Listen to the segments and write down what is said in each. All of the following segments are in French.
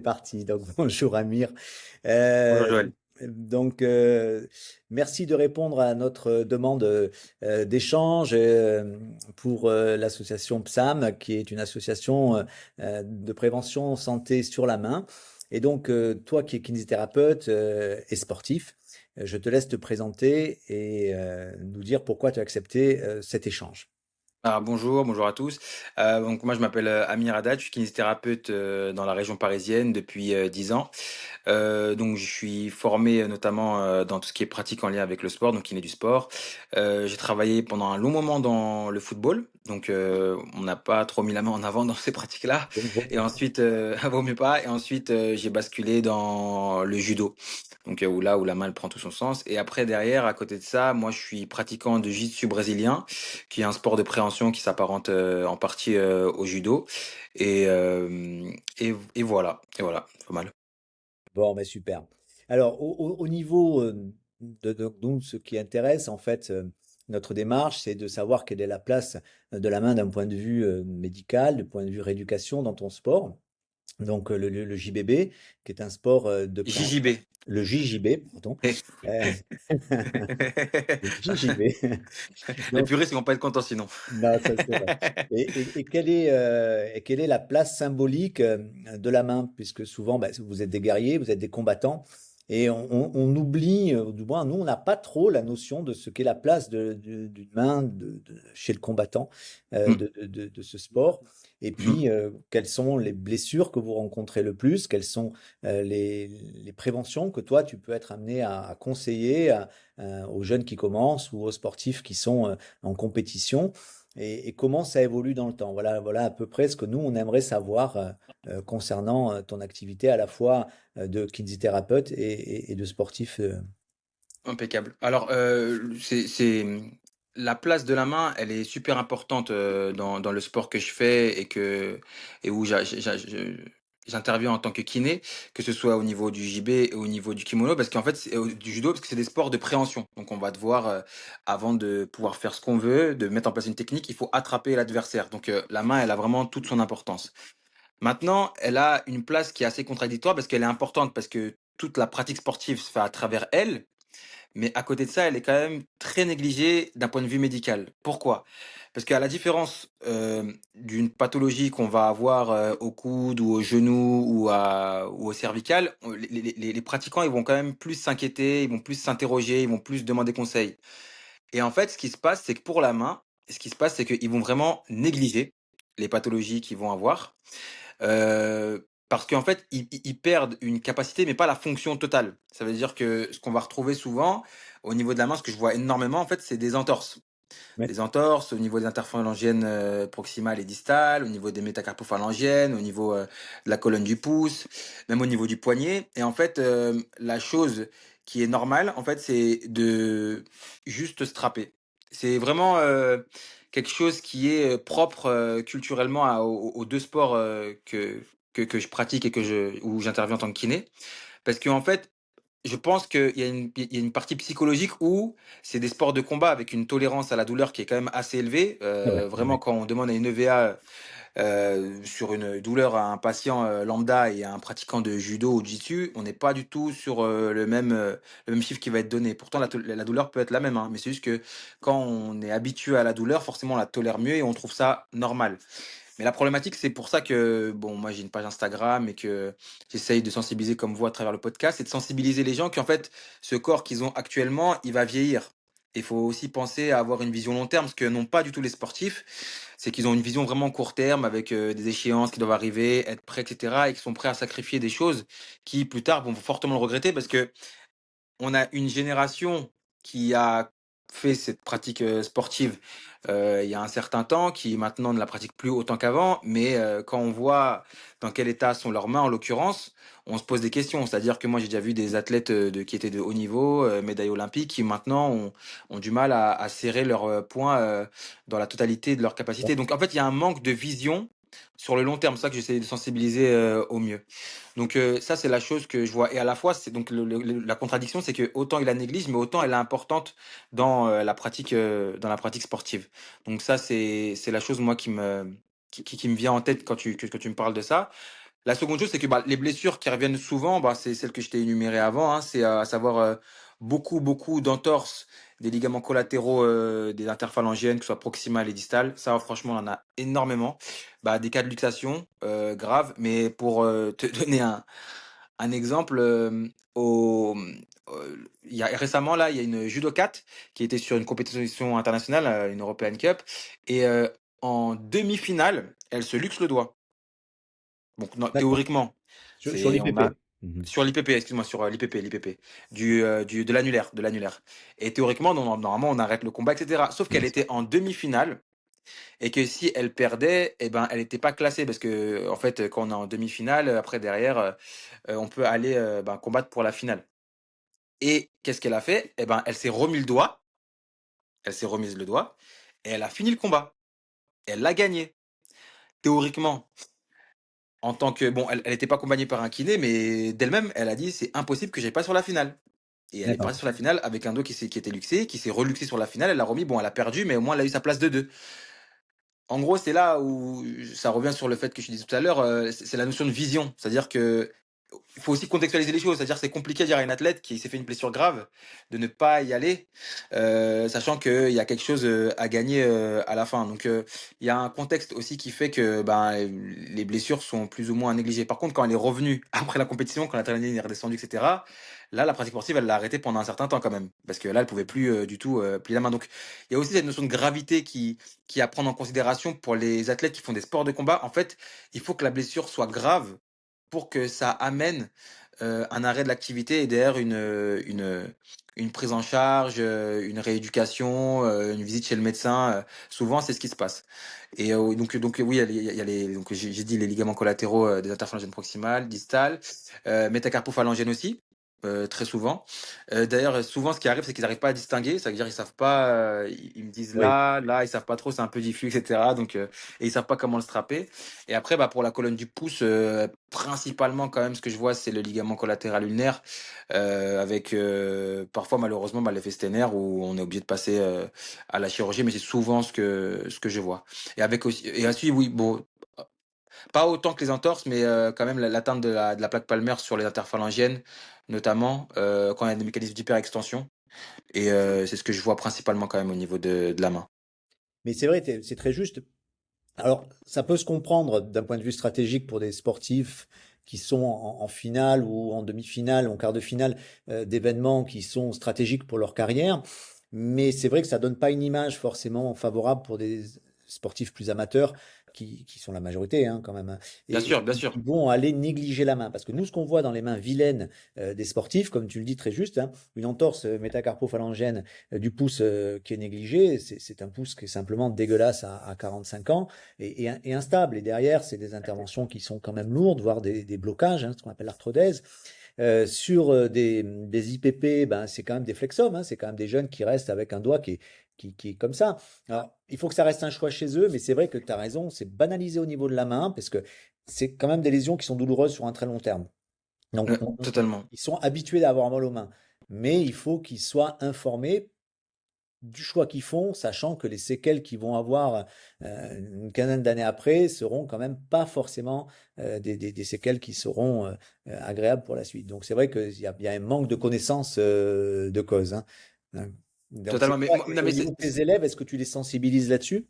parti. Donc, bonjour Amir. Bonjour Euh, Joël. donc, merci de répondre à notre demande d'échange pour l'association PSAM, qui est une association de prévention santé sur la main. Et donc, toi qui es kinésithérapeute et sportif, je te laisse te présenter et nous dire pourquoi tu as accepté cet échange. Bonjour à tous. Donc moi je m'appelle Amir Haddad, je suis kinésithérapeute dans la région parisienne depuis 10 ans. Donc je suis formé notamment dans tout ce qui est pratique en lien avec le sport, donc kiné du sport. J'ai travaillé pendant un long moment dans le football, donc on n'a pas trop mis la main en avant dans ces pratiques-là. Donc, vaut Et mieux pas. ensuite, vaut mieux pas. Et ensuite j'ai basculé dans le judo, donc où la main elle prend tout son sens. Et après derrière, à côté de ça, moi je suis pratiquant de jiu-jitsu brésilien, qui est un sport de préhension qui s'apparente en partie au judo. Et, euh, et voilà, pas mal. Bon, mais super. Alors, au niveau de nous, ce qui intéresse, en fait, notre démarche, c'est de savoir quelle est la place de la main d'un point de vue médical, du point de vue rééducation dans ton sport. Donc, le JBB, qui est un sport de préhension, JJB. le JJB, pardon. Euh, le JJB. Les Donc, puristes, ils vont pas être contents sinon. non, ça c'est vrai. Et quelle est la place symbolique de la main? Puisque souvent, bah, vous êtes des guerriers, vous êtes des combattants, et on oublie, du moins, nous, on n'a pas trop la notion de ce qu'est la place d'une main chez le combattant Mm, de ce sport. Et mm. puis, quelles sont les blessures que vous rencontrez le plus? Quelles sont les préventions que toi, tu peux être amené à conseiller aux jeunes qui commencent ou aux sportifs qui sont en compétition et comment ça évolue dans le temps. Voilà à peu près ce que nous, on aimerait savoir concernant ton activité à la fois de kinésithérapeute et de sportif. Impeccable. Alors, la place de la main, elle est super importante dans le sport que je fais et où j'interviens en tant que kiné, que ce soit au niveau du JB et au niveau du kimono, parce qu'en fait, du judo, parce que c'est des sports de préhension. Donc, on va devoir, avant de pouvoir faire ce qu'on veut, de mettre en place une technique, il faut attraper l'adversaire. Donc, la main, elle a vraiment toute son importance. Maintenant, elle a une place qui est assez contradictoire parce qu'elle est importante, parce que toute la pratique sportive se fait à travers elle. Mais à côté de ça, elle est quand même très négligée d'un point de vue médical. Pourquoi? Parce qu'à la différence d'une pathologie qu'on va avoir au coude ou au genou ou au cervical, les pratiquants ils vont quand même plus s'inquiéter, ils vont plus s'interroger, ils vont plus demander conseil. Et en fait, ce qui se passe, c'est que pour la main, ce qui se passe, c'est qu'ils vont vraiment négliger les pathologies qu'ils vont avoir. Parce qu'en fait, ils perdent une capacité, mais pas la fonction totale. Ça veut dire que ce qu'on va retrouver souvent au niveau de la main, ce que je vois énormément, en fait, c'est des entorses. Mais, Des entorses au niveau des interphalangiennes proximales et distales, au niveau des métacarpophalangiennes, au niveau de la colonne du pouce, même au niveau du poignet. Et en fait, la chose qui est normale, en fait, c'est de juste strapper. C'est vraiment quelque chose qui est propre culturellement aux deux sports que je pratique et où j'interviens en tant que kiné. Parce qu'en fait, je pense qu'il y a une partie psychologique où c'est des sports de combat avec une tolérance à la douleur qui est quand même assez élevée. ouais, Vraiment, ouais. quand on demande à une EVA sur une douleur à un patient lambda et à un pratiquant de judo ou de jiu-jitsu, on n'est pas du tout sur le même chiffre qui va être donné. Pourtant, la douleur peut être la même, hein, mais c'est juste que quand on est habitué à la douleur, forcément, on la tolère mieux et on trouve ça normal. Mais la problématique, c'est pour ça que, bon, moi j'ai une page Instagram et que j'essaye de sensibiliser comme vous à travers le podcast, et de sensibiliser les gens qu'en fait, ce corps qu'ils ont actuellement, il va vieillir. Il faut aussi penser à avoir une vision long terme, ce que n'ont pas du tout les sportifs. C'est qu'ils ont une vision vraiment court terme avec des échéances qui doivent arriver, être prêts, etc. Et qui sont prêts à sacrifier des choses qui plus tard vont fortement le regretter parce que on a une génération qui a fait cette pratique sportive il y a un certain temps, qui maintenant ne la pratique plus autant qu'avant, mais quand on voit dans quel état sont leurs mains en l'occurrence, on se pose des questions. C'est-à-dire que moi j'ai déjà vu des athlètes qui étaient de haut niveau, médailles olympiques, qui maintenant ont du mal à serrer leurs poings dans la totalité de leur capacité. Donc en fait il y a un manque de vision sur le long terme, c'est ça que j'essaie de sensibiliser au mieux. Donc ça, c'est la chose que je vois. Et à la fois, c'est donc la contradiction, c'est que autant il la néglige, mais autant elle est importante dans la pratique sportive. Donc ça, c'est la chose moi qui me vient en tête quand tu me parles de ça. La seconde chose, c'est que bah, les blessures qui reviennent souvent, bah, c'est celles que je t'ai énumérées avant, hein, c'est à savoir beaucoup d'entorses des ligaments collatéraux des interphalangiennes, que ce soit proximales et distales. Ça, franchement, on en a énormément. Bah, des cas de luxation graves, mais pour te donner un exemple, il y a, récemment, là, il y a une judokate qui était sur une compétition internationale, une European Cup, et en demi-finale, elle se luxe le doigt. Donc, D'accord. théoriquement, Sur on a l'IPP. Mhm. sur l'IPP, excuse-moi, sur l'IPP, de l'annulaire. Et théoriquement, normalement, on arrête le combat, etc. Sauf Bien qu'elle sûr. était en demi-finale et que si elle perdait, eh ben, elle n'était pas classée parce que, en fait, quand on est en demi-finale, après, derrière, on peut aller ben, combattre pour la finale. Et qu'est-ce qu'elle a fait? Eh ben, elle s'est remis le doigt, elle s'est remise le doigt et elle a fini le combat. Elle l'a gagné. Théoriquement, en tant que bon, elle était pas accompagnée par un kiné, mais d'elle-même, elle a dit: «C'est impossible que j'aille pas sur la finale». Et elle est D'accord. partie sur la finale avec un dos qui était luxé, qui s'est reluxé sur la finale. Elle l'a remis. Bon, elle a perdu, mais au moins elle a eu sa place de 2. En gros, c'est là où ça revient sur le fait que je disais tout à l'heure, c'est la notion de vision. C'est-à-dire que il faut aussi contextualiser les choses. C'est-à-dire que c'est compliqué de dire à une athlète qui s'est fait une blessure grave de ne pas y aller, sachant qu'il y a quelque chose à gagner à la fin. Donc, il y a un contexte aussi qui fait que ben, les blessures sont plus ou moins négligées. Par contre, quand elle est revenue après la compétition, quand l'adrénaline est redescendue, etc., là, la pratique sportive, elle l'a arrêtée pendant un certain temps quand même. Parce que là, elle pouvait plus du tout plier la main. Donc, il y a aussi cette notion de gravité qui est à prendre en considération pour les athlètes qui font des sports de combat. En fait, il faut que la blessure soit grave pour que ça amène un arrêt de l'activité et derrière une prise en charge, une rééducation, une visite chez le médecin. Souvent, c'est ce qui se passe. Et donc oui, il y a les, donc j'ai dit les ligaments collatéraux des interphalangiennes proximales, distales, métacarpophalangiennes aussi. Très souvent. D'ailleurs, souvent, ce qui arrive, c'est qu'ils n'arrivent pas à distinguer. Ça veut dire ils savent pas. Ils me disent Oui. là, ils savent pas trop. C'est un peu diffus, etc. Donc, et ils savent pas comment le strapper. Et après, bah, pour la colonne du pouce, principalement, quand même, ce que je vois, c'est le ligament collatéral ulnaire, avec parfois, malheureusement, bah, l'effet sténaire où on est obligé de passer à la chirurgie, mais c'est souvent ce que je vois. Et avec aussi, et ainsi, oui, bon, pas autant que les entorses, mais quand même l'atteinte de la plaque palmaire sur les interphalangiennes, notamment quand il y a des mécanismes d'hyperextension. Et c'est ce que je vois principalement quand même au niveau de la main. Mais c'est vrai, c'est très juste. Alors, ça peut se comprendre d'un point de vue stratégique pour des sportifs qui sont en finale ou en demi-finale, en quart de finale, d'événements qui sont stratégiques pour leur carrière. Mais c'est vrai que ça donne pas une image forcément favorable pour des sportifs plus amateurs qui sont la majorité hein, quand même, hein, Bien et sûr, bien qui sûr. vont aller négliger la main. Parce que nous, ce qu'on voit dans les mains vilaines des sportifs, comme tu le dis très juste, hein, une entorse métacarpophalangienne du pouce qui est négligé, c'est un pouce qui est simplement dégueulasse à 45 ans et instable. Et derrière, c'est des interventions qui sont quand même lourdes, voire des blocages, hein, ce qu'on appelle l'arthrodèse. Sur des IPP, ben, c'est quand même des flexomes, hein, c'est quand même des jeunes qui restent avec un doigt qui est comme ça. Alors, il faut que ça reste un choix chez eux, mais c'est vrai que tu as raison, c'est banalisé au niveau de la main, parce que c'est quand même des lésions qui sont douloureuses sur un très long terme. Donc, Totalement. ils sont habitués à avoir mal aux mains, mais il faut qu'ils soient informés du choix qu'ils font, sachant que les séquelles qu'ils vont avoir une quinzaine d'années après seront quand même pas forcément des séquelles qui seront agréables pour la suite. Donc c'est vrai qu'il y a un manque de connaissance de cause, hein. Donc c'est Totalement. Mais, quoi? non, Et au niveau de tes élèves, est-ce que tu les sensibilises là-dessus?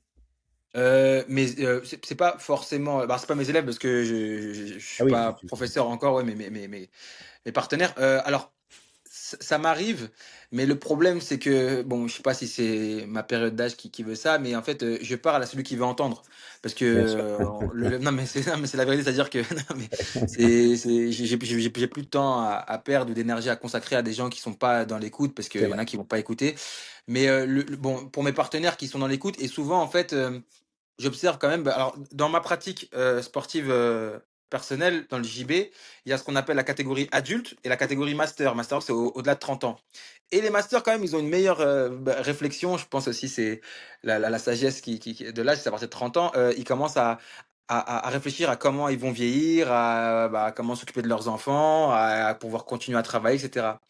mais c'est pas forcément. Bah, c'est pas mes élèves parce que je Ah suis oui, pas professeur encore, ouais, mes partenaires. Alors, ça m'arrive, mais le problème, c'est que, bon, je sais pas si c'est ma période d'âge qui veut ça, mais en fait, je parle à celui qui veut entendre. Parce que, bien sûr. non, mais c'est, non, mais c'est la vérité, c'est-à-dire que, non, mais j'ai plus de temps à perdre ou d'énergie à consacrer à des gens qui sont pas dans l'écoute, parce qu'il C'est y en vrai. a qui vont pas écouter. Mais, bon, pour mes partenaires qui sont dans l'écoute, et souvent, en fait, j'observe quand même, bah, alors dans ma pratique, sportive, personnelle, dans le JB, il y a ce qu'on appelle la catégorie adulte et la catégorie master. Master, c'est au-delà de 30 ans. Et les masters, quand même, ils ont une meilleure, bah, réflexion. Je pense aussi c'est la sagesse qui de l'âge, c'est à partir de 30 ans, ils commencent à réfléchir à comment ils vont vieillir, bah, comment s'occuper de leurs enfants, à pouvoir continuer à travailler, et cetera.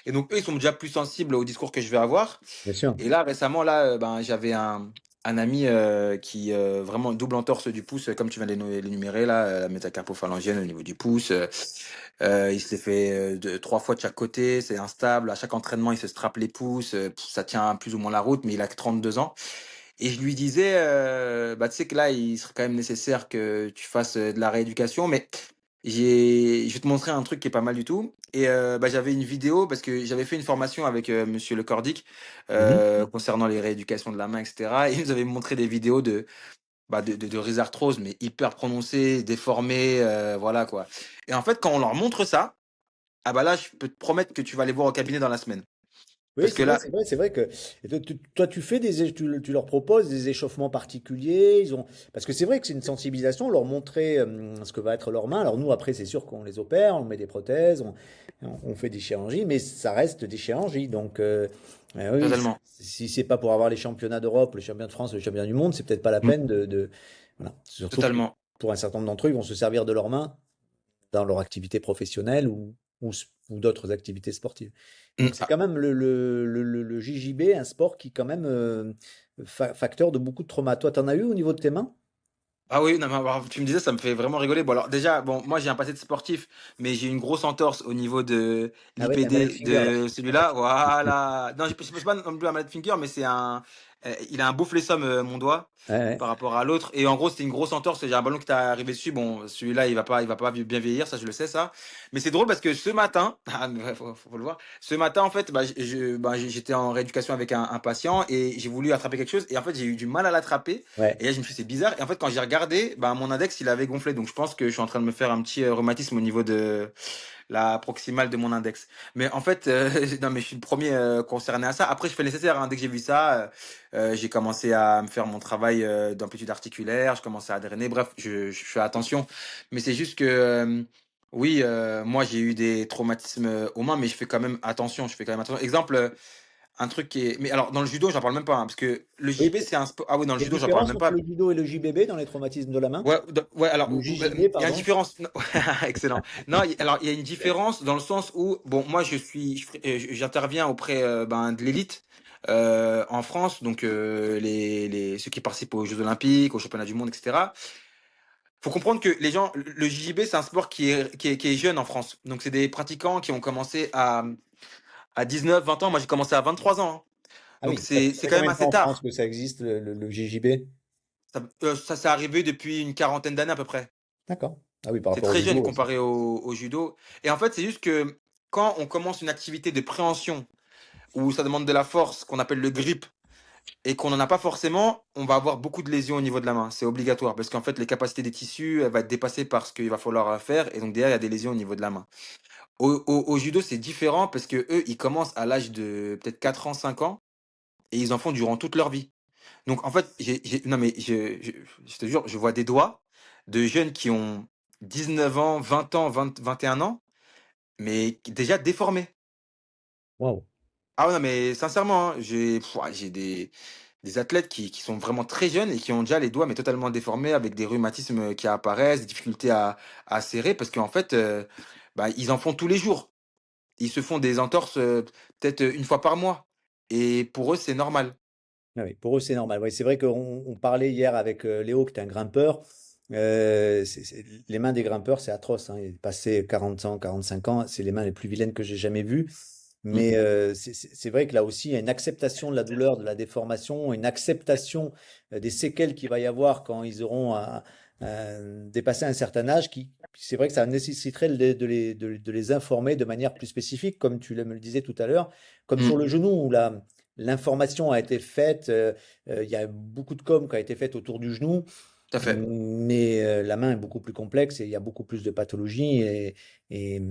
Et donc eux, ils sont déjà plus sensibles au discours que je vais avoir. Bien sûr. Et là, récemment, là, ben, j'avais un ami, qui, vraiment double entorse du pouce, comme tu viens de l'énumérer là, la métacarpophalangienne au niveau du pouce, il s'est fait, 3 fois de chaque côté, c'est instable. À chaque entraînement, il se strappe les pouces, ça tient plus ou moins la route, mais il a que 32 ans et je lui disais, «Bah, tu sais que là, il serait quand même nécessaire que tu fasses, de la rééducation, mais je vais te montrer un truc qui est pas mal du tout» et bah, j'avais une vidéo parce que j'avais fait une formation avec, monsieur Le Cordic, Mmh. concernant les rééducations de la main et cetera et il nous avait montré des vidéos de, bah, de rhizarthrose, mais hyper prononcée, déformée, voilà quoi et en fait, quand on leur montre ça, ah bah, là, je peux te promettre que tu vas les voir au cabinet dans la semaine. Oui, Parce que c'est vrai, là c'est vrai, c'est vrai que et toi, tu fais tu leur proposes des échauffements particuliers, parce que c'est vrai que c'est une sensibilisation, leur montrer ce que va être leur main. Alors nous, après, c'est sûr qu'on les opère, on met des prothèses, on fait des chirurgies, mais ça reste des chirurgies. Donc, oui, totalement, si c'est pas pour avoir les championnats d'Europe, les championnats de France, les championnats du monde, c'est peut-être pas la peine voilà. Surtout que totalement. pour un certain nombre d'entre eux, ils vont se servir de leurs mains dans leur activité professionnelle ou d'autres activités sportives. Mmh, Donc c'est ah quand même le JJB, un sport qui est quand même facteur de beaucoup de traumas. Toi, t'en as eu au niveau de tes mains? ah oui, non, mais alors, tu me disais, ça me fait vraiment rigoler. Bon, alors déjà, bon, moi j'ai un passé de sportif, mais j'ai une grosse entorse au niveau de Ah ouais, t'as un mallet l'IPD finger là. de celui-là. Voilà. Non, c'est pas non plus un malade finger, mais il a un beau flessum, mon doigt, Ouais, ouais. par rapport à l'autre. Et en gros, c'est une grosse entorse. J'ai un ballon qui t'est arrivé dessus. Bon, celui-là, il va pas bien vieillir, ça je le sais, ça. Mais c'est drôle parce que ce matin, ah, mais ouais, faut le voir. Ce matin, en fait, bah, bah, j'étais en rééducation avec un patient et j'ai voulu attraper quelque chose. Et en fait, j'ai eu du mal à l'attraper. Ouais. Et là, je me suis dit, c'est bizarre. Et en fait, quand j'ai regardé, bah, mon index, il avait gonflé. Donc, je pense que je suis en train de me faire un petit rhumatisme au niveau de la proximale de mon index. Mais en fait, non, mais je suis le premier concerné à ça. Après, je fais le nécessaire, hein. Dès que j'ai vu ça, j'ai commencé à me faire mon travail d'amplitude articulaire. Je commençais à drainer. Bref, je fais attention. Mais c'est juste que, oui, moi, j'ai eu des traumatismes aux mains, mais je fais quand même attention. Je fais quand même attention. Exemple, un truc qui est. Mais alors, dans le judo, j'en parle même pas, hein, parce que le Oui, JB, c'est un sport. Ah oui, dans le il y a une judo, j'en parle différence même entre pas. le judo et le JBB dans les traumatismes de la main? Ouais, ouais, alors, Le JJB, il y a une pardon. différence. Non, excellent. Non, alors, il y a une différence dans le sens où, bon, moi, j'interviens auprès ben, de l'élite en France, donc ceux qui participent aux Jeux Olympiques, aux Championnats du Monde, etc. Faut comprendre que les gens, le JJB, c'est un sport qui est jeune en France. Donc, c'est des pratiquants qui ont commencé à 19, 20 ans. Moi, j'ai commencé à 23 ans, hein. Ah Donc, oui, ça c'est fait quand même combien de temps assez en France tard. que ça existe, le JJB? Ça s'est arrivé depuis une quarantaine d'années à peu près. D'accord. Ah oui, par C'est rapport au très jeune judo aussi. comparé au judo. Et en fait, c'est juste que quand on commence une activité de préhension où ça demande de la force, qu'on appelle le grip, et qu'on n'en a pas forcément, on va avoir beaucoup de lésions au niveau de la main. C'est obligatoire parce qu'en fait, les capacités des tissus, elles vont être dépassées par ce qu'il va falloir faire. Et donc, derrière, il y a des lésions au niveau de la main. Au judo, c'est différent parce que eux, ils commencent à l'âge de peut-être 4 ans, 5 ans et ils en font durant toute leur vie. Donc, en fait, non, mais je te jure, je vois des doigts de jeunes qui ont 19 ans, 20 ans, 21 ans mais déjà déformé. Waouh. Ah ouais, non, mais sincèrement, hein, j'ai des athlètes qui sont vraiment très jeunes et qui ont déjà les doigts mais totalement déformés avec des rhumatismes qui apparaissent, des difficultés à serrer parce qu'en fait, bah, ils en font tous les jours. Ils se font des entorses, peut-être, une fois par mois et pour eux, c'est normal. Ah oui, pour eux, c'est normal. Oui, c'est vrai qu'on parlait hier avec Léo, qui est un grimpeur. Les mains des grimpeurs, c'est atroce, hein. Il est passé 40 ans, 45 ans, c'est les mains les plus vilaines que j'ai jamais vues. Mmh. Mais c'est vrai que là aussi, il y a une acceptation de la douleur, de la déformation, une acceptation des séquelles qu'il va y avoir quand ils auront dépassé un certain âge, c'est vrai que ça nécessiterait de les informer de manière plus spécifique, comme tu me le disais tout à l'heure, comme sur Mmh. le genou, où l'information a été faite, il y a beaucoup de com qui a été faite autour du genou, Tout à fait. mais la main est beaucoup plus complexe et il y a beaucoup plus de pathologies et, et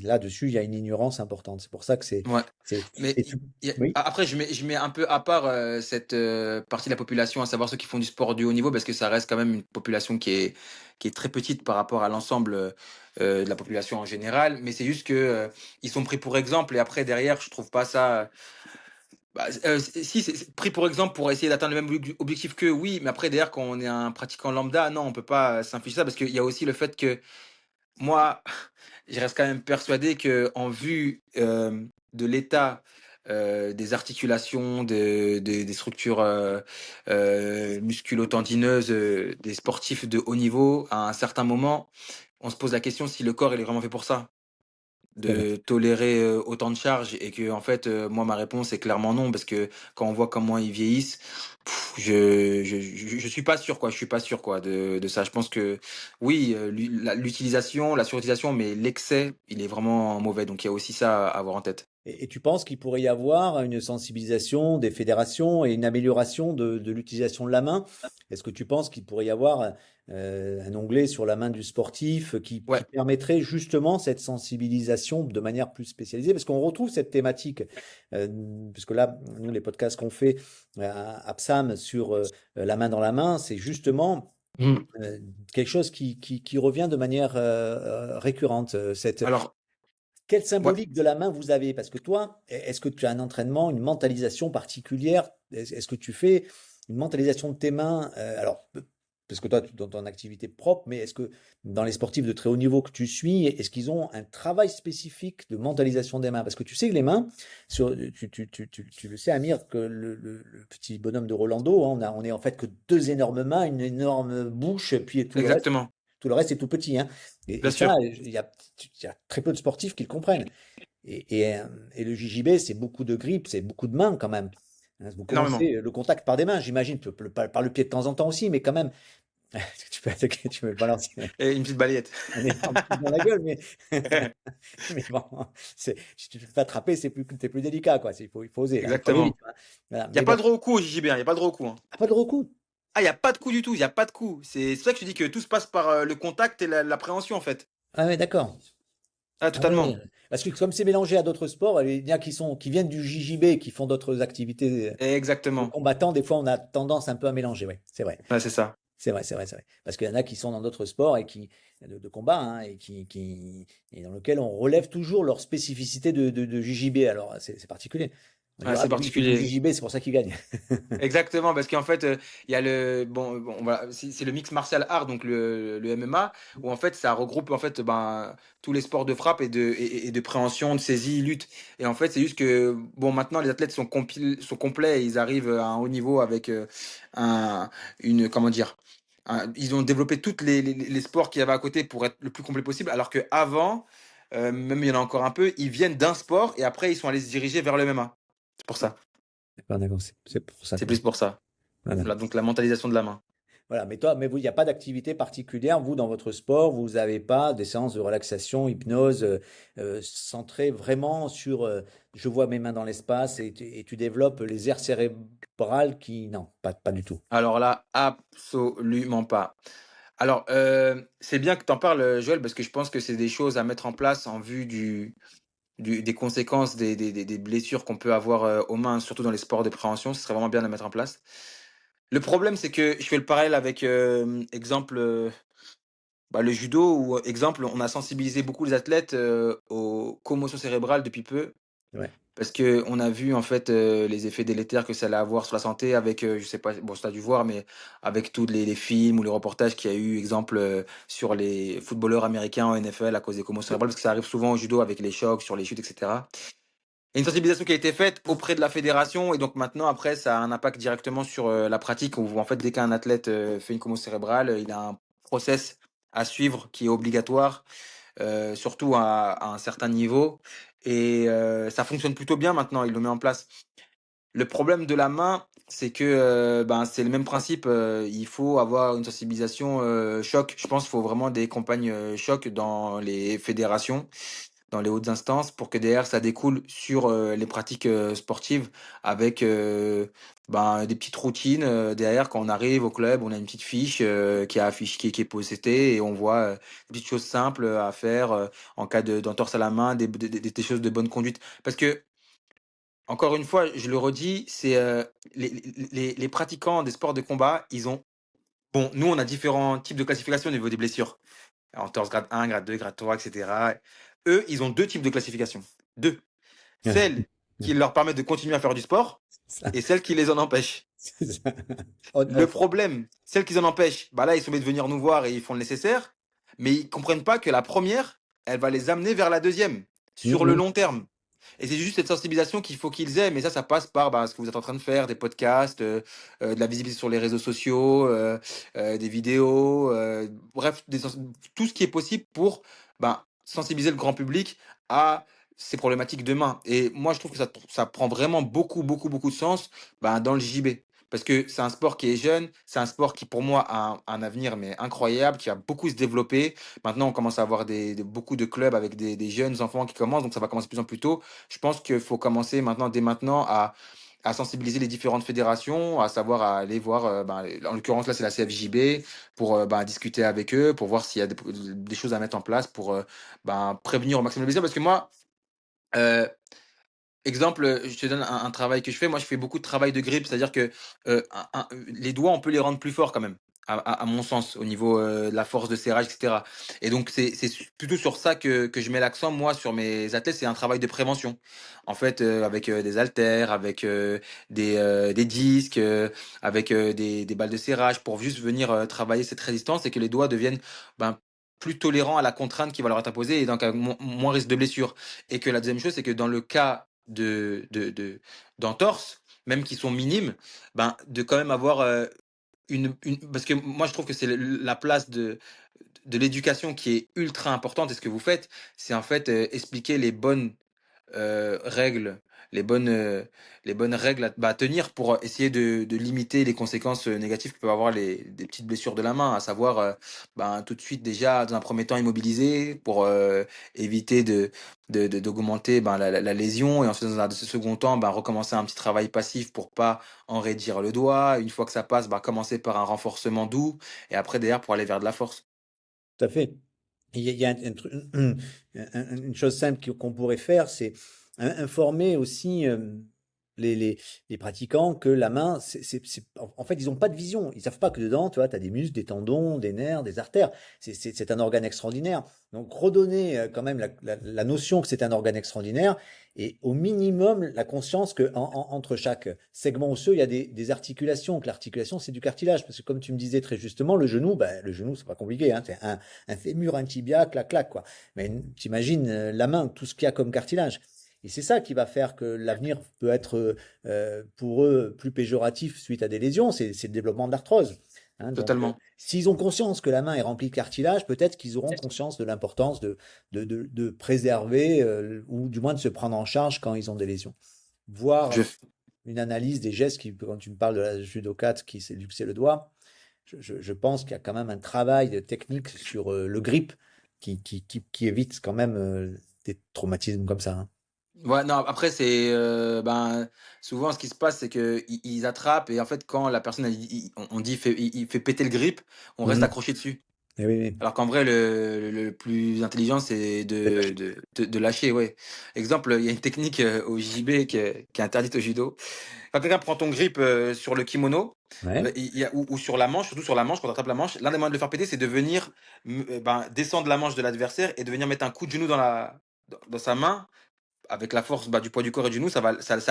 là-dessus, il y a une ignorance importante. C'est pour ça que Ouais, c'est, mais et i tu- y a oui, après je mets un peu à part, cette, partie de la population, à savoir ceux qui font du sport du haut niveau, parce que ça reste quand même une population qui est très petite par rapport à l'ensemble, de la population en général. Mais c'est juste que, ils sont pris pour exemple et après derrière, je trouve pas ça, bah, si c'est pris pour exemple pour essayer d'atteindre le même objectif qu'eux, oui, mais après derrière quand on est un pratiquant lambda, non, on peut pas, s'infliger ça parce qu'il y a aussi le fait que moi, je reste quand même persuadé que en vue, de l'état, des articulations, des structures, musculo-tendineuses, des sportifs de haut niveau, à un certain moment, on se pose la question si le corps, il est vraiment fait pour ça. Tout à fait. De tolérer, autant de charges et que en fait, moi ma réponse est clairement non parce que quand on voit comment ils vieillissent, je suis pas sûr quoi, je suis pas sûr quoi de ça. Je pense que oui, l'utilisation, la surutilisation, mais l'excès, il est vraiment mauvais donc il y a aussi ça à avoir en tête. Et tu penses qu'il pourrait y avoir une sensibilisation des fédérations et une amélioration de l'utilisation de la main? Est-ce que tu penses qu'il pourrait y avoir un onglet sur la main du sportif qui Ouais. permettrait justement cette sensibilisation de manière plus spécialisée? Parce qu'on retrouve cette thématique, euh, puisque là, nous, les podcasts qu'on fait à PSAM sur la main dans la main, c'est justement Mmh. euh, quelque chose qui revient de manière récurrente. Alors Quelle ouais. symbolique de la main vous avez? Parce que toi, est-ce que tu as un entraînement, une mentalisation particulière? Est-ce que tu fais une mentalisation de tes mains? Alors, parce que toi, dans ton activité propre, mais est-ce que dans les sportifs de très haut niveau que tu suis, est-ce qu'ils ont un travail spécifique de mentalisation des mains? Parce que tu sais que les mains, tu le sais, Amir, que le petit bonhomme de Rolando, hein, on est en fait que deux énormes mains, une énorme bouche, puis Exactement, tout le reste est tout petit, hein. Et bien ça, sûr. il y a très peu de sportifs qui le comprennent. Et le JJB, c'est beaucoup de grippe, c'est beaucoup de mains quand même. Hein, vous Énormément. commencez le contact par des mains, j'imagine, par le pied de temps en temps aussi, mais quand même, tu peux attaquer, tu peux balancer Et une petite balayette. un énorme truc dans la gueule, mais, mais bon, si tu te fais attraper, c'est plus délicat, quoi. Il faut oser, hein, il faut aller vite, Exactement. hein. Voilà. Il y a Mais pas bon, de droit au coup au JJB, hein, il y a pas de droit au coup, hein. pas de recours. Ah, il y a pas de coup du tout, il y a pas de coup. C'est pour ça que je te dis que tout se passe par, le contact et l'appréhension, en fait. Ah ouais, d'accord. Ah, Ah oui, totalement. parce que comme c'est mélangé à d'autres sports, il y en a qui viennent du JJB, qui font d'autres activités de Exactement. combattants. Des fois, on a tendance un peu à mélanger. Oui, c'est vrai. Ouais, c'est ça. C'est vrai, c'est vrai, c'est vrai. Parce qu'il y en a qui sont dans d'autres sports de combat, hein, et dans lesquels on relève toujours leur spécificité de JJB. Alors, c'est particulier. On Ouais, dira, ah, c'est mais lui, il fait du particulier. JJB, c'est pour ça qu'il gagne. Exactement, parce qu'en fait, il y a bon voilà, c'est le mix martial art, donc le MMA, où en fait, ça regroupe en fait, ben, tous les sports de frappe et de préhension, de saisie, lutte. Et en fait, c'est juste que, bon, maintenant, les athlètes sont complets et ils arrivent à un haut niveau avec un, comment dire, ils ont développé toutes les sports qu'il y avait à côté pour être le plus complet possible, alors qu'avant, même il y en a encore un peu, ils viennent d'un sport et après, ils sont allés se diriger vers le MMA. C'est pour ça. D'accord, d'accord, c'est pour ça, C'est quoi. plus pour ça. Voilà. Donc la mentalisation de la main. Voilà, mais vous, il n'y a pas d'activité particulière, vous, dans votre sport, vous n'avez pas des séances de relaxation, hypnose, centrées vraiment sur je vois mes mains dans l'espace et tu développes les aires cérébrales qui. Non, pas du tout. Alors là, absolument pas. Alors, c'est bien que tu en parles, Joël, parce que je pense que c'est des choses à mettre en place en vue des conséquences des blessures qu'on peut avoir, aux mains, surtout dans les sports de préhension. Ce serait vraiment bien de mettre en place. Le problème, c'est que je fais le parallèle avec, exemple, bah, le judo où, exemple, on a sensibilisé beaucoup les athlètes, aux commotions cérébrales depuis peu. Ouais. Parce que on a vu en fait, les effets délétères que ça allait avoir sur la santé avec, je sais pas, bon ça tu as dû voir, mais avec tous les films ou les reportages qu'il y a eu, exemple, sur les footballeurs américains en NFL à cause des commotions cérébrales, parce que ça arrive souvent au judo avec les chocs sur les chutes et cetera. Et une sensibilisation qui a été faite auprès de la fédération et donc maintenant après ça a un impact directement sur, la pratique où en fait dès qu'un athlète, fait une commotion cérébrale, il a un process à suivre qui est obligatoire, surtout à un certain niveau et ça fonctionne plutôt bien maintenant, il le met en place. Le problème de la main, c'est que, ben, c'est le même principe, il faut avoir une sensibilisation, choc. Je pense qu'il faut vraiment des compagnes, choc dans les fédérations, dans les hautes instances pour que derrière ça découle sur, les pratiques, sportives avec, ben, des petites routines, derrière quand on arrive au club, on a une petite fiche, qui est postée et on voit, des petites choses simples, à faire, en cas d'entorse à la main, des choses de bonne conduite. Parce que encore une fois, je le redis, c'est, les pratiquants des sports de combat, ils ont bon, nous on a différents types de classification au niveau des blessures. Entorse grade 1, grade 2, grade 3 et cetera. Eux, ils ont 2 types de classification. 2. Celles qui leur permettent de continuer à faire du sport Ça, et celles qui les en empêchent. c'est ça. On Le off. problème, celles qui en empêchent, bah là, ils sont obligés de venir nous voir et ils font le nécessaire, mais ils comprennent pas que la première, elle va les amener vers la deuxième sur le Mhm. long terme. Et c'est juste cette sensibilisation qu'il faut qu'ils aient, mais ça passe par, bah, ce que vous êtes en train de faire, des podcasts, de la visibilité sur les réseaux sociaux, des vidéos, bref, tout ce qui est possible pour, ben, sensibiliser le grand public à ces problématiques demain. Et moi, je trouve que ça prend vraiment beaucoup, beaucoup, beaucoup de sens, ben, dans le JB. Parce que c'est un sport qui est jeune, c'est un sport qui, pour moi, a un avenir mais incroyable, qui va beaucoup se développer. Maintenant, on commence à avoir beaucoup de clubs avec des jeunes enfants qui commencent, donc ça va commencer de plus en plus tôt. Je pense qu'il faut commencer maintenant, dès maintenant, à sensibiliser les différentes fédérations, à savoir à aller voir, ben, en l'occurrence là c'est la CFJB, pour ben, discuter avec eux, pour voir s'il y a des choses à mettre en place pour ben, prévenir au maximum les blessures. Parce que moi, euh, exemple, je te donne un travail que je fais. Moi, je fais beaucoup de travail de grippe, c'est-à-dire que, les doigts, on peut les rendre plus forts quand même, à mon sens, au niveau, de la force de serrage et cetera. Et donc plutôt sur ça que je mets l'accent, moi, sur mes athlètes, c'est un travail de prévention. En fait, avec, des haltères, avec, des disques, avec, des balles de serrage pour juste venir, travailler cette résistance et que les doigts deviennent, ben, plus tolérants à la contrainte qui va leur être imposée et donc à moins risque de blessure. Et que la deuxième chose, c'est que dans le cas d'entorses, même qui sont minimes, ben, de quand même avoir parce que moi je trouve que c'est la place de l'éducation qui est ultra importante et ce que vous faites, c'est en fait expliquer les bonnes règles, les bonnes, euh, les bonnes règles à tenir pour essayer de limiter les conséquences négatives que peuvent avoir des petites blessures de la main, à savoir ben, tout de suite déjà dans un premier temps immobiliser pour éviter d'augmenter ben, la lésion et ensuite dans un second temps ben, recommencer un petit travail passif pour pas enraidir le doigt. Une fois que ça passe, ben, commencer par un renforcement doux et après derrière pour aller vers de la force. Tout à fait. Il y a une chose simple qu'on pourrait faire, c'est informer aussi les pratiquants que la main, en fait, ils n'ont pas de vision. Ils savent pas que dedans, tu vois, tu as des muscles, des tendons, des nerfs, des artères. C'est un organe extraordinaire. Donc, redonner quand même la notion que c'est un organe extraordinaire et au minimum la conscience que entre chaque segment osseux, il y a des articulations. Que l'articulation, c'est du cartilage. Parce que comme tu me disais très justement, le genou, c'est pas compliqué. Hein, c'est un fémur, un tibia, clac, clac, quoi. Mais t'imagines la main, tout ce qu'il y a comme cartilage. Et c'est ça qui va faire que l'avenir peut être pour eux plus péjoratif suite à des lésions, c'est le développement de l'arthrose. Hein, donc, Totalement. s'ils ont conscience que la main est remplie de cartilage, peut-être qu'ils auront conscience de l'importance de préserver ou du moins de se prendre en charge quand ils ont des lésions. Je, Voir une analyse des gestes, quand tu me parles de la judokate qui s'est luxé le doigt, je pense qu'il y a quand même un travail de technique sur le grip qui évite quand même des traumatismes comme ça. Hein. Ouais, non, après, ben, souvent, ce qui se passe, c'est que ils attrapent et en fait, quand la personne, on dit, il fait péter le grip, on reste Mhm. accroché dessus. Eh oui, oui. Alors qu'en vrai, le plus intelligent, c'est C'est lâché. de lâcher, ouais. Exemple, il y a une technique au JB qui est interdite au judo. Quand quelqu'un prend ton grip sur le kimono, Ouais. ou sur la manche, surtout sur la manche, quand on attrape la manche, l'un des moyens de le faire péter, c'est de venir ben, descendre la manche de l'adversaire et de venir mettre un coup de genou dans sa main avec la force bah, du poids du corps et du genou, ça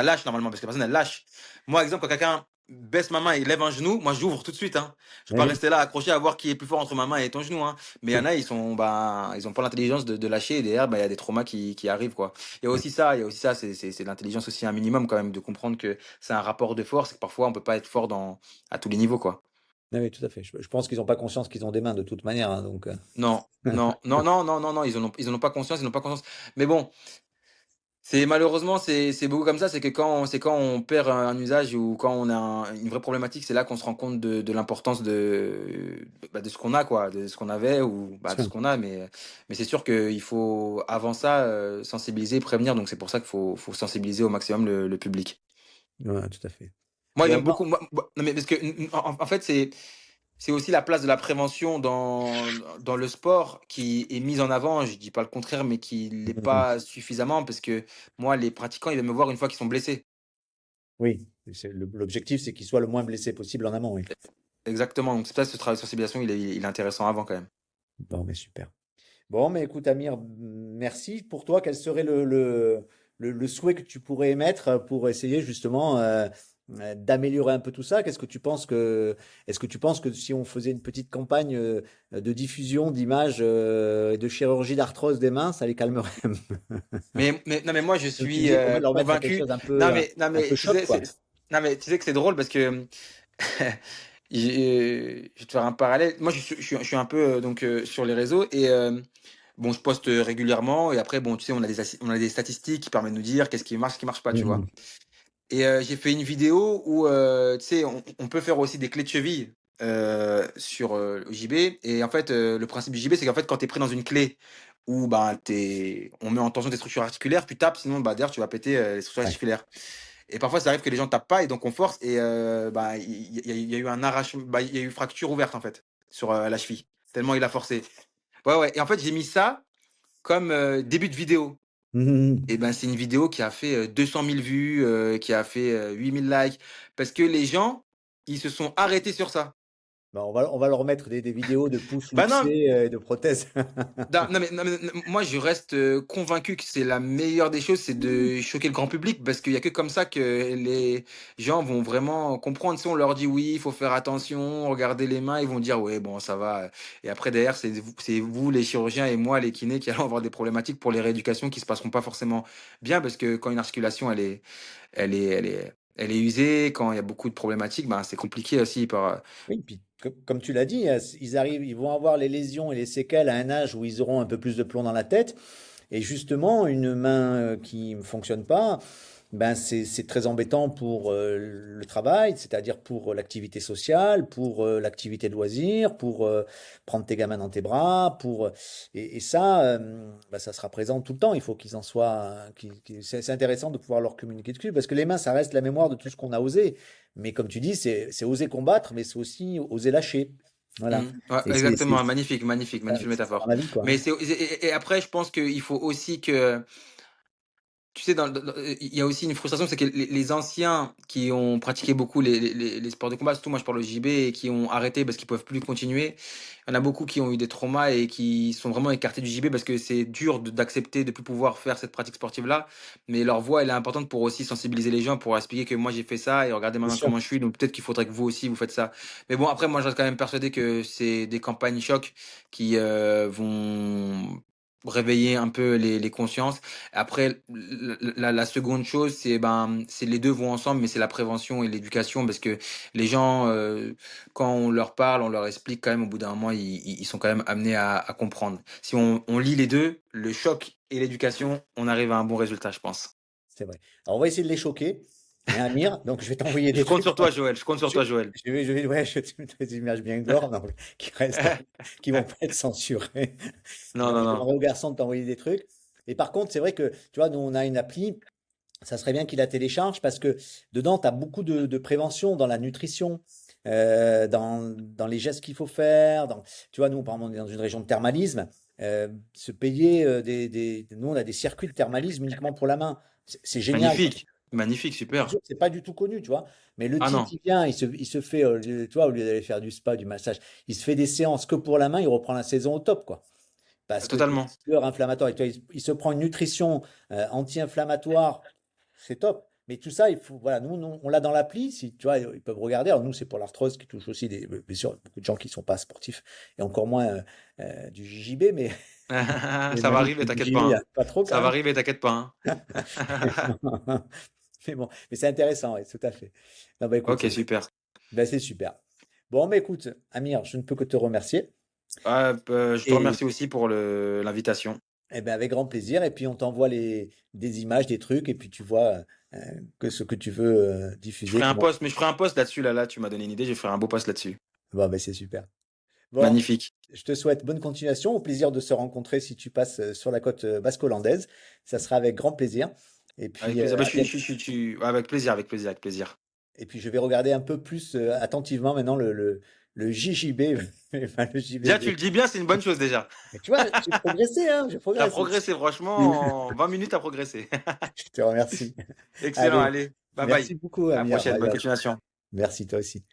lâche normalement parce que la personne elle lâche. Moi, exemple, quand quelqu'un baisse ma main et lève un genou, moi j'ouvre tout de suite. Hein. Je vais Eh pas oui. rester là accroché à voir qui est plus fort entre ma main et ton genou. Hein. Mais il y en a, ils ont pas l'intelligence de lâcher et derrière, bah, il y a des traumas qui arrivent quoi. Il y a aussi ça, c'est de l'intelligence aussi un minimum quand même de comprendre que c'est un rapport de force et que parfois on peut pas être fort à tous les niveaux quoi. Eh oui, tout à fait. Je pense qu'ils n'ont pas conscience qu'ils ont des mains de toute manière. Hein, donc, Non, non, non, non, non, non, non, ils en ont pas conscience, ils n'ont pas conscience. Mais bon, c'est malheureusement c'est beaucoup comme ça, c'est quand on perd un usage ou quand on a une vraie problématique, c'est là qu'on se rend compte de l'importance bah, de ce qu'on a quoi, de ce qu'on avait ou bah, de ce qu'on a, mais c'est sûr qu'il faut avant ça sensibiliser, prévenir, donc c'est pour ça faut sensibiliser au maximum le public. ouais, tout à fait. Moi Bon, j'aime beaucoup, non mais parce que en fait c'est aussi la place de la prévention dans le sport qui est mise en avant, je dis pas le contraire, mais qui l'est pas suffisamment parce que moi, les pratiquants, ils viennent me voir une fois qu'ils sont blessés. oui, l'objectif, c'est qu'ils soient le moins blessés possible en amont. Oui. Exactement. Donc, c'est pour ça que ce travail de sensibilisation, il est intéressant avant quand même. Bon, mais super. Bon, mais écoute, Amir, merci. Pour toi, quel serait le souhait que tu pourrais émettre pour essayer justement d'améliorer un peu tout ça? Est-ce que tu penses que si on faisait une petite campagne de diffusion d'images et de chirurgie d'arthrose des mains, ça les calmerait? Non, mais moi, je Comme tu suis disais, pour leur mettre à quelque convaincu. chose Non, mais, non, un peu mais tu choc, sais, quoi. non, mais tu sais que c'est drôle parce que je vais te faire un parallèle. Moi, je suis un peu donc sur les réseaux et bon, je poste régulièrement et après, bon, tu sais, on a des statistiques qui permettent de nous dire qu'est-ce qui marche pas, tu vois. Mhm. Et j'ai fait une vidéo où, tu sais, on peut faire aussi des clés de cheville sur le JB. Et en fait, le principe du JB, c'est qu'en fait, quand tu es pris dans une clé où bah, on met en tension tes structures articulaires, tu tapes, sinon bah, d'ailleurs, tu vas péter les structures Ouais. articulaires. Et parfois, ça arrive que les gens tapent pas et donc on force. Et bah, il y a eu un arrachement, bah, il y a eu fracture ouverte en fait sur la cheville, tellement il a forcé. Ouais, ouais. Et en fait, j'ai mis ça comme début de vidéo. Mhm. Et ben, c'est une vidéo qui a fait 200 000 vues, qui a fait 8 000 likes, parce que les gens, ils se sont arrêtés sur ça. Bah, on va leur mettre des vidéos de pouces Bah non, luxés et de prothèses. moi je reste convaincu que c'est la meilleure des choses, c'est de choquer le grand public, parce qu'il y a que comme ça que les gens vont vraiment comprendre. Si on leur dit oui, il faut faire attention, regardez les mains, ils vont dire ouais, bon, ça va. Et après, derrière, c'est vous, les chirurgiens, et moi, les kinés, qui allons avoir des problématiques pour les rééducations qui se passeront pas forcément bien, parce que quand une articulation, elle est usée, quand il y a beaucoup de problématiques, ben, c'est compliqué aussi par. Oui, puis comme tu l'as dit, ils vont avoir les lésions et les séquelles à un âge où ils auront un peu plus de plomb dans la tête. Et justement, une main qui ne fonctionne pas, ben c'est très embêtant pour le travail, c'est-à-dire pour l'activité sociale, pour l'activité de loisir, pour prendre tes gamins dans tes bras, et ça, ben, ça sera présent tout le temps. Il faut qu'ils en soient. C'est intéressant de pouvoir leur communiquer dessus, parce que les mains, ça reste la mémoire de tout ce qu'on a osé. Mais comme tu dis, c'est oser combattre, mais c'est aussi oser lâcher. Voilà. Ouais, Et exactement, magnifique, magnifique, ça, magnifique c'est ça dans métaphore. la vie, quoi. Mais Hein. et après, je pense qu'il faut aussi que tu sais, il y a aussi une frustration, c'est que les anciens qui ont pratiqué beaucoup les sports de combat, surtout moi je parle au JB, et qui ont arrêté parce qu'ils peuvent plus continuer. Il y en a beaucoup qui ont eu des traumas et qui sont vraiment écartés du JB parce que c'est dur d'accepter de plus pouvoir faire cette pratique sportive-là. Mais leur voix, elle est importante pour aussi sensibiliser les gens, pour expliquer que moi j'ai fait ça et regardez C'est maintenant sûr. comment je suis. Donc peut-être qu'il faudrait que vous aussi vous faites ça. Mais bon, après, moi je reste quand même persuadé que c'est des campagnes choc qui vont réveiller un peu les consciences. Après, la seconde chose, c'est les deux vont ensemble, mais c'est la prévention et l'éducation, parce que les gens, quand on leur parle, on leur explique quand même, au bout d'un moment, ils sont quand même amenés à comprendre. Si on lit les deux, le choc et l'éducation, on arrive à un bon résultat, je pense. C'est vrai. Alors, on va essayer de les choquer, hein, Amir. Donc, je vais t'envoyer Je des compte trucs. sur toi, Joël. Je compte sur Je, toi, Joël. ouais, je te mettrai des images bien gore, non, qui restent, qui vont pas être censurées. Non, Non, non, je non. demanderai au garçon de t'envoyer des trucs. Et par contre, c'est vrai que, tu vois, nous, on a une appli. Ça serait bien qu'il la télécharge parce que dedans, tu as beaucoup de prévention dans la nutrition, dans les gestes qu'il faut faire. Tu vois, nous, par exemple, on est dans une région de thermalisme. Se payer Nous, on a des circuits de thermalisme uniquement pour la main. C'est génial. Magnifique. Magnifique, super. C'est pas du tout connu, tu vois. Mais le Ah type, non, il vient, il se fait, tu vois, au lieu d'aller faire du spa, du massage, il se fait des séances que pour la main, il reprend la saison au top, quoi. Parce que toutes totalement. les douleurs inflammatoires, et tu vois, il se prend une nutrition anti-inflammatoire, c'est top. Mais tout ça, il faut, voilà, nous, on l'a dans l'appli, si tu vois, ils peuvent regarder. Alors nous, c'est pour l'arthrose qui touche aussi bien sûr, beaucoup de gens qui sont pas sportifs et encore moins du JJB, mais les Ça va manifs arriver, du t'inquiète JJB, pas, il y hein. a pas trop Ça quand va même. arriver, t'inquiète pas, hein. Mais bon, mais c'est intéressant, ouais, tout à fait. Non, bah écoute, Ok, super. c'est super. Bon, mais écoute, Amir, je ne peux que te remercier. Je te Et remercie aussi pour l'invitation. eh ben, avec grand plaisir. Et puis, on t'envoie des images, des trucs, et puis tu vois que ce que tu veux diffuser. Comment... Je ferai un post là-dessus, là, tu m'as donné une idée, je ferai un beau post là-dessus. Bon, ben, c'est super. Bon, Magnifique. je te souhaite bonne continuation. Au plaisir de se rencontrer si tu passes sur la côte basco-hollandaise. Ça sera avec grand plaisir. Et Avec puis, plaisir. Bah, à bientôt. avec plaisir, avec plaisir, avec plaisir. Et puis, je vais regarder un peu plus attentivement maintenant le JJB, enfin, le Déjà, tu JBB. le dis bien, c'est une bonne chose déjà. Mais tu vois, j'ai progressé, hein, j'ai T'as progressé. progressé, franchement, en 20 minutes, t'as progressé. Je te remercie. Excellent, Allez, allez, bye bye. merci beaucoup, À la Amir. prochaine, Bye bonne bye. continuation. Merci, toi aussi.